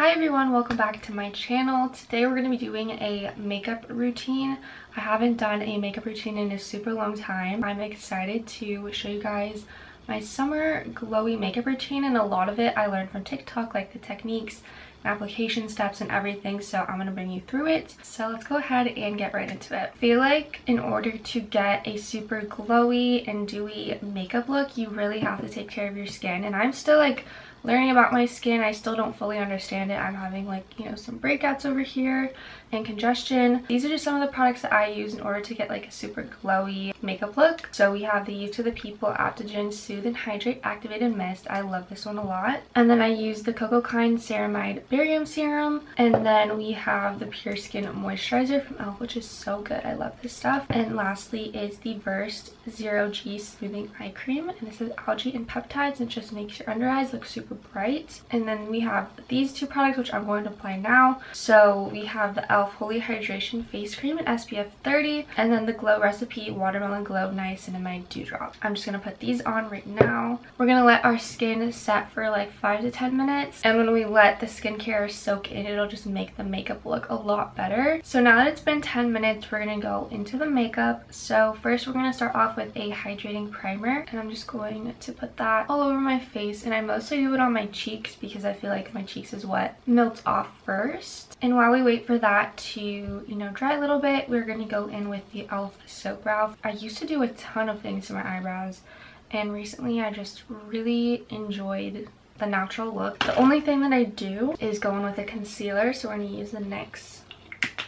Hi everyone, welcome back to my channel. Today we're going to be doing a makeup routine. I haven't done a makeup routine in a super long time. I'm excited to show you guys my summer glowy makeup routine, and a lot of it I learned from TikTok, like the techniques, application steps and everything, so I'm going to bring you through it. So let's go ahead and get right into it. I feel like in order to get a super glowy and dewy makeup look, you really have to take care of your skin, and I'm still like learning about my skin. I still don't fully understand it. I'm having like, some breakouts over here and congestion. These are just some of the products that I use in order to get like a super glowy makeup look. So we have the Youth to the People Adaptogen Soothe and Hydrate Activated Mist. I love this one a lot. And then I use the cocokind ceramide barium serum. And then we have the Pure Skin moisturizer from e.l.f., which is so good. I love this stuff. And lastly is the Versed Zero G Smoothing Eye Cream, and this is algae and peptides. It just makes your under eyes look super bright. And then we have these two products, which I'm going to apply now. So we have the e.l.f. Holy Hydration Face Cream in SPF 30, and then the Glow Recipe Watermelon Glow Niacinamide Dewdrop. I'm just gonna put these on right now. We're gonna let our skin set for like 5 to 10 minutes, and when we let the skincare soak in, it'll just make the makeup look a lot better. So now that it's been 10 minutes, we're gonna go into the makeup. So first we're gonna start off with a hydrating primer, and I'm just going to put that all over my face, and I mostly do it on my cheeks because I feel like my cheeks is what melts off first. And while we wait for that to dry a little bit, we're going to go in with the e.l.f. Soap Brow. I used to do a ton of things to my eyebrows, and recently I just really enjoyed the natural look. The only thing that I do is go in with a concealer, so we're going to use the NYX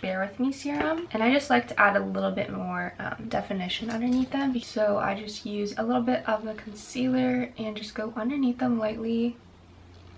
Bear With Me serum, and I just like to add a little bit more definition underneath them. So I just use a little bit of the concealer and just go underneath them lightly.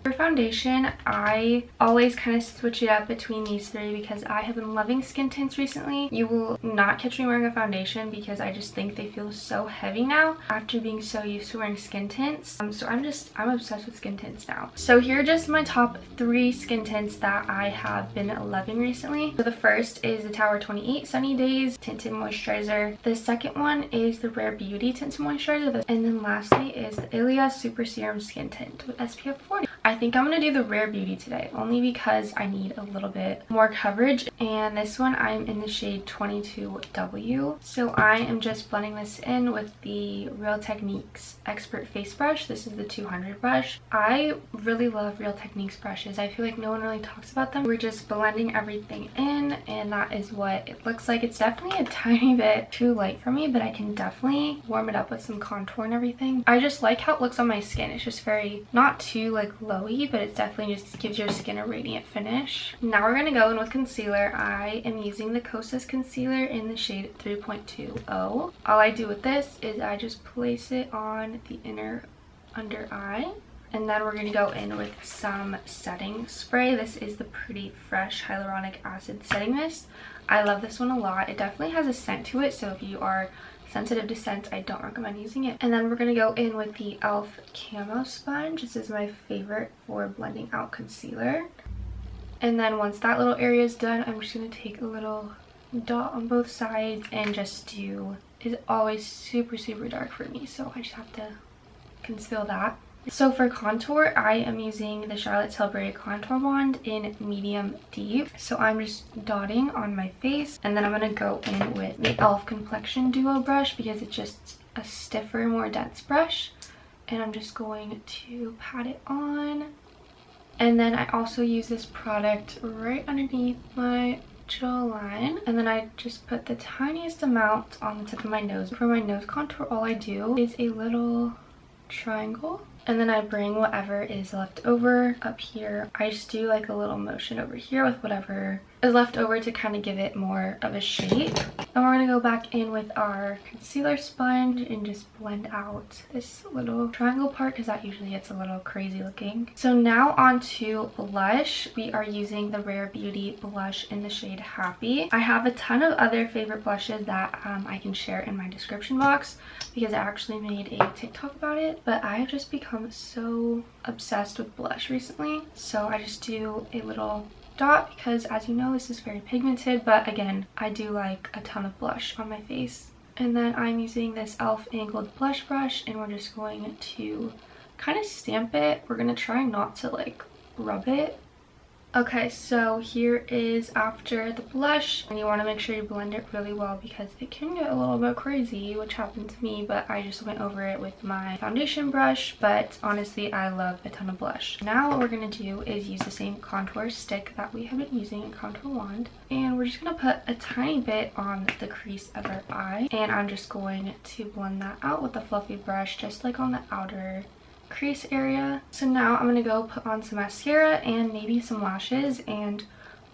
For foundation, I always kind of switch it up between these three because I have been loving skin tints recently. You will not catch me wearing a foundation because I just think they feel so heavy now after being so used to wearing skin tints. So I'm obsessed with skin tints now. So here are just my top 3 skin tints that I have been loving recently. So the first is the Tower 28 Sunny Days Tinted Moisturizer. The second one is the Rare Beauty Tinted Moisturizer. And then lastly is the Ilia Super Serum Skin Tint with SPF 40. I think I'm going to do the Rare Beauty today, only because I need a little bit more coverage. And this one I'm in the shade 22W. So I am just blending this in with the Real Techniques Expert Face Brush. This is the 200 brush. I really love Real Techniques brushes. I feel like no one really talks about them. We're just blending everything in, and that is what it looks like. It's definitely a tiny bit too light for me, but I can definitely warm it up with some contour and everything. I just like how it looks on my skin. It's just very, not too like glowy, but it definitely just gives your skin a radiant finish. Now we're going to go in with concealer. I am using the Kosas concealer in the shade 3.20. All I do with this is I just place it on the inner under eye, and then we're going to go in with some setting spray. This is the Pretty Fresh Hyaluronic Acid Setting Mist. I love this one a lot. It definitely has a scent to it, so if you are sensitive to scents, I don't recommend using it. And then we're going to go in with the e.l.f. Camo Sponge. This is my favorite for blending out concealer. And then once that little area is done, I'm just going to take a little dot on both sides and just do, it's always super dark for me, so I just have to conceal that. So for contour, I am using the Charlotte Tilbury Contour Wand in medium deep. So I'm just dotting on my face, and then I'm going to go in with the e.l.f. Complexion Duo brush because it's just a stiffer, more dense brush. And I'm just going to pat it on. And then I also use this product right underneath my jawline, and then I just put the tiniest amount on the tip of my nose. For my nose contour, all I do is a little triangle, and then I bring whatever is left over up here. I just do like a little motion over here with whatever is left over to kind of give it more of a shape. Then we're going to go back in with our concealer sponge and just blend out this little triangle part because that usually gets a little crazy looking. So now on to blush. We are using the Rare Beauty blush in the shade Happy. I have a ton of other favorite blushes that I can share in my description box because I actually made a TikTok about it, but I have just become so obsessed with blush recently. So I just do a little dot because, as you know, this is very pigmented, but again, I do like a ton of blush on my face. And then I'm using this e.l.f. angled blush brush, and we're just going to kind of stamp it. We're going to try not to like rub it Okay, so here is after the blush, and you want to make sure you blend it really well because it can get a little bit crazy, which happened to me, but I just went over it with my foundation brush. But honestly, I love a ton of blush. Now what we're going to do is use the same contour stick that we have been using, a contour wand, and we're just going to put a tiny bit on the crease of our eye, and I'm just going to blend that out with a fluffy brush, just like on the outer crease area. So now I'm gonna go put on some mascara and maybe some lashes, and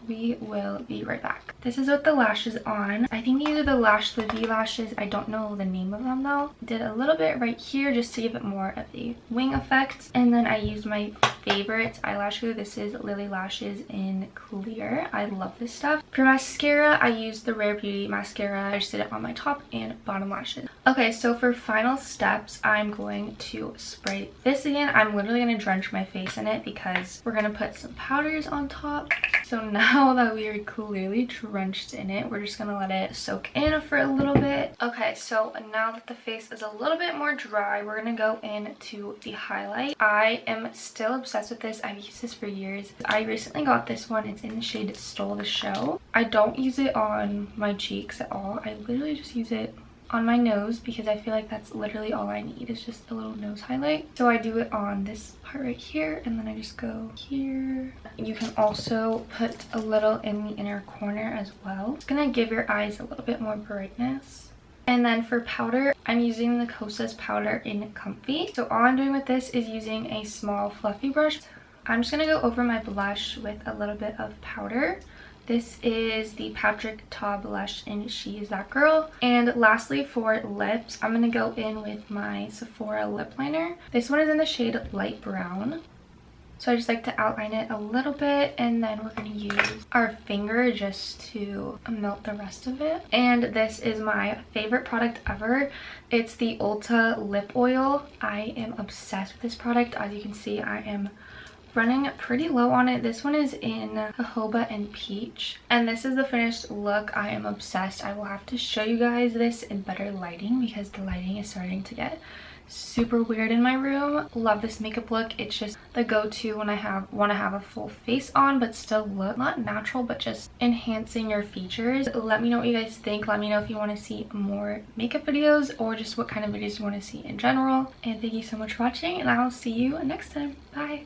we will be right back. This is with the lashes on. I think these are the lavie lashes. I don't know the name of them though. Did a little bit right here just to give it more of a wing effect, and then I used my favorite eyelash glue. This is Lily Lashes in clear. I love this stuff. For mascara, I used the Rare Beauty mascara. I just did it on my top and bottom lashes. Okay, so for final steps, I'm going to spray this again. I'm literally going to drench my face in it because we're going to put some powders on top. So now that we are clearly drenched in it, we're just going to let it soak in for a little bit. Okay, so now that the face is a little bit more dry, we're going to go into the highlight. I am still obsessed with this. I've used this for years. I recently got this one. It's in the shade Stole the Show. I don't use it on my cheeks at all. I literally just use it on my nose because I feel like that's literally all I need, is just a little nose highlight. So I do it on this part right here, and then I just go here. You can also put a little in the inner corner as well. It's gonna give your eyes a little bit more brightness. And then for powder, I'm using the Kosas powder in Comfy. So all I'm doing with this is using a small fluffy brush. I'm just gonna go over my blush with a little bit of powder. This is the Patrick Ta blush in She Is That Girl. And lastly, for lips, I'm going to go in with my Sephora lip liner. This one is in the shade Light Brown. So I just like to outline it a little bit, and then we're going to use our finger just to melt the rest of it. And this is my favorite product ever. It's the Ulta lip oil. I am obsessed with this product. As you can see, I am running pretty low on it. This one is in jojoba and peach, and this is the finished look. I am obsessed. I will have to show you guys this in better lighting because the lighting is starting to get super weird in my room. Love this makeup look. It's just the go-to when I want to have a full face on but still look not natural, but just enhancing your features. Let me know what you guys think. Let me know if you want to see more makeup videos or just what kind of videos you want to see in general. And thank you so much for watching, and I'll see you next time. Bye.